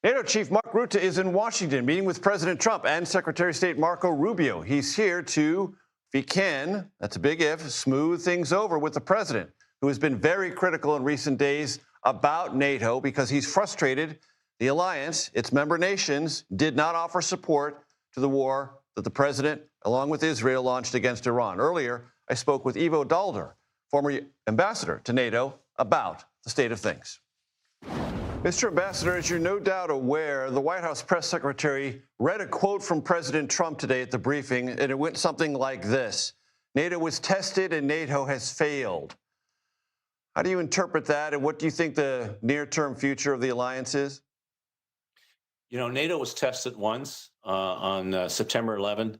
NATO Chief Mark Rutte is in Washington meeting with President Trump and Secretary of State Marco Rubio. He's here to, if he can, that's a big if, smooth things over with the president, who has been very critical in recent days about NATO because he's frustrated the alliance, its member nations, did not offer support to the war that the president, along with Israel, launched against Iran. Earlier, I spoke with Ivo Daalder, former ambassador to NATO, about the state of things. Mr. Ambassador, as you're no doubt aware, the White House press secretary read a quote from President Trump today at the briefing, and it went something like this: NATO was tested and NATO has failed. How do you interpret that, and what do you think the near-term future of the alliance is? You know, NATO was tested once on September 11,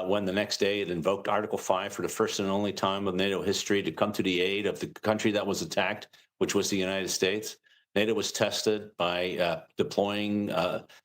when the next day it invoked Article 5 for the first and only time of NATO history to come to the aid of the country that was attacked, which was the United States. NATO was tested by deploying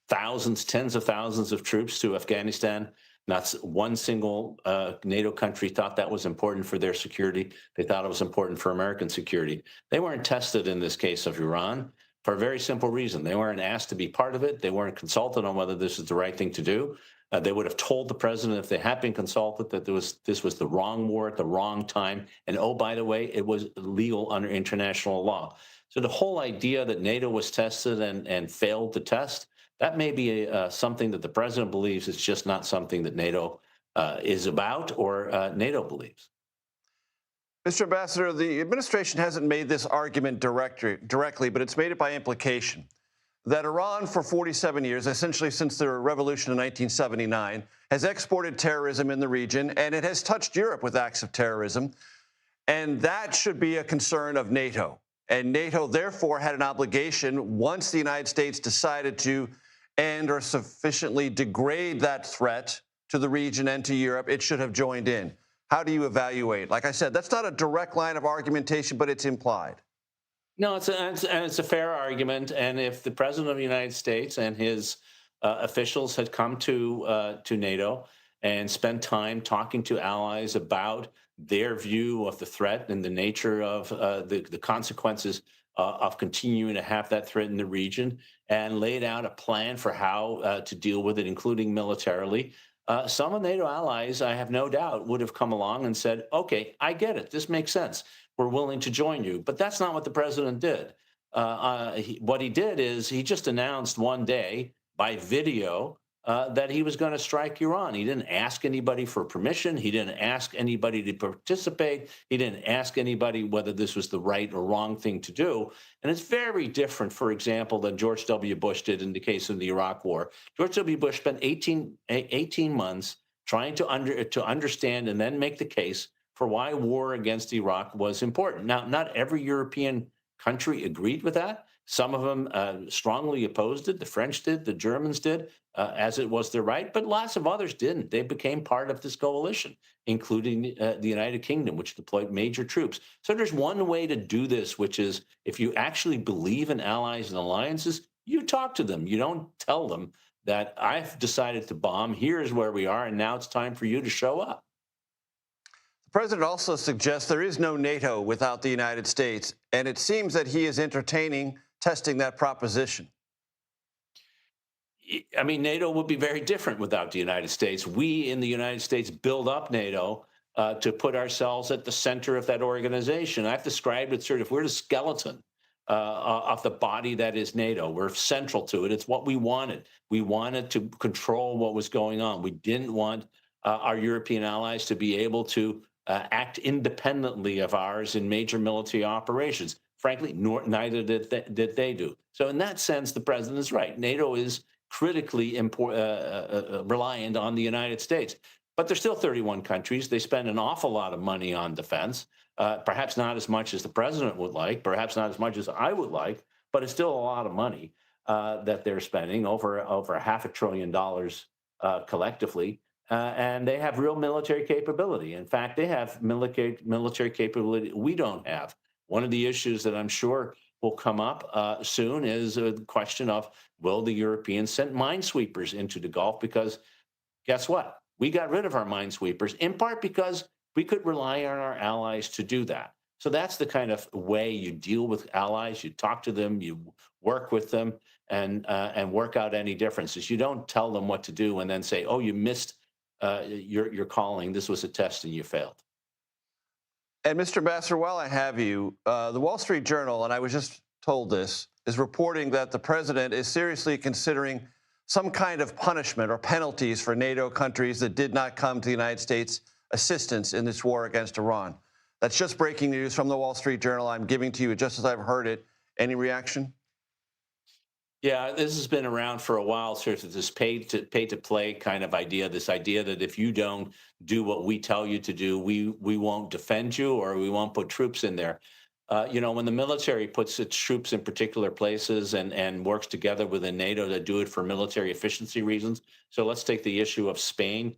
thousands, tens of thousands of troops to Afghanistan. Not one single NATO country thought that was important for their security. They thought it was important for American security. They weren't tested in this case of Iran for a very simple reason. They weren't asked to be part of it. They weren't consulted on whether this is the right thing to do. They would have told the president, if they had been consulted, that this was the wrong war at the wrong time. And oh, by the way, it was illegal under international law. So the whole idea that NATO was tested and failed to test, that may be something that the president believes is just not something that NATO is about or NATO believes. Mr. Ambassador, the administration hasn't made this argument directly, but it's made it by implication that Iran, for 47 years, essentially since their revolution in 1979, has exported terrorism in the region, and it has touched Europe with acts of terrorism. And that should be a concern of NATO. And NATO, therefore, had an obligation, once the United States decided to end or sufficiently degrade that threat to the region and to Europe, it should have joined in. How do you evaluate? Like I said, that's not a direct line of argumentation, but it's implied. No, it's a fair argument. And if the president of the United States and his officials had come to NATO and spent time talking to allies about their view of the threat and the nature of the consequences of continuing to have that threat in the region, and laid out a plan for how to deal with it, including militarily, some of NATO allies, I have no doubt, would have come along and said, okay, I get it. This makes sense. We're willing to join you. But that's not what the president did. What he did is he just announced one day by video that he was going to strike Iran. He didn't ask anybody for permission. He didn't ask anybody to participate. He didn't ask anybody whether this was the right or wrong thing to do. And it's very different, for example, than George W. Bush did in the case of the Iraq War. George W. Bush spent 18 months trying to understand and then make the case for why war against Iraq was important. Now, not every European country agreed with that. Some of them strongly opposed it. The French did, the Germans did, as it was their right, but lots of others didn't. They became part of this coalition, including the United Kingdom, which deployed major troops. So there's one way to do this, which is if you actually believe in allies and alliances, you talk to them. You don't tell them that I've decided to bomb, here's where we are, and now it's time for you to show up. The president also suggests there is no NATO without the United States, and it seems that he is entertaining testing that proposition. I mean, NATO would be very different without the United States. We in the United States build up NATO to put ourselves at the center of that organization. I've described it sort of, we're the skeleton of the body that is NATO. We're central to it. It's what we wanted. We wanted to control what was going on. We didn't want our European allies to be able to act independently of ours in major military operations. Frankly, neither did they do. So in that sense, the president is right. NATO is critically reliant on the United States. But there's still 31 countries. They spend an awful lot of money on defense, perhaps not as much as the president would like, perhaps not as much as I would like, but it's still a lot of money that they're spending, over $500 billion collectively. And they have real military capability. In fact, they have military capability we don't have. One of the issues that I'm sure will come up soon is the question of, will the Europeans send minesweepers into the Gulf? Because guess what? We got rid of our minesweepers, in part because we could rely on our allies to do that. So that's the kind of way you deal with allies. You talk to them, you work with them. and work out any differences. You don't tell them what to do and then say, "Oh, you missed your calling. This was a test and you failed." And Mr. Ambassador, while I have you, the Wall Street Journal, and I was just told this, is reporting that the president is seriously considering some kind of punishment or penalties for NATO countries that did not come to the United States assistance in this war against Iran. That's just breaking news from the Wall Street Journal. I'm giving to you just as I've heard it. Any reaction? Yeah, this has been around for a while, sort of this pay to play kind of idea. This idea that if you don't do what we tell you to do, we won't defend you or we won't put troops in there. When the military puts its troops in particular places and works together within NATO to do it for military efficiency reasons. So let's take the issue of Spain,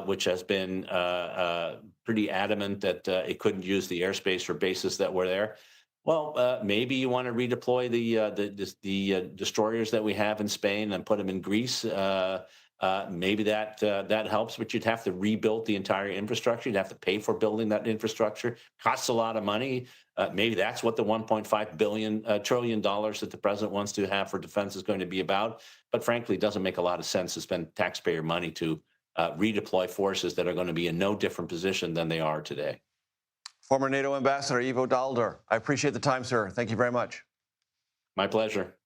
which has been pretty adamant that it couldn't use the airspace for bases that were there. Well, maybe you want to redeploy the destroyers that we have in Spain and put them in Greece. Maybe that helps, but you'd have to rebuild the entire infrastructure. You'd have to pay for building that infrastructure. Costs a lot of money. Maybe that's what the 1.5 trillion dollars that the president wants to have for defense is going to be about. But frankly, it doesn't make a lot of sense to spend taxpayer money to redeploy forces that are going to be in no different position than they are today. Former NATO Ambassador Ivo Daalder, I appreciate the time, sir. Thank you very much. My pleasure.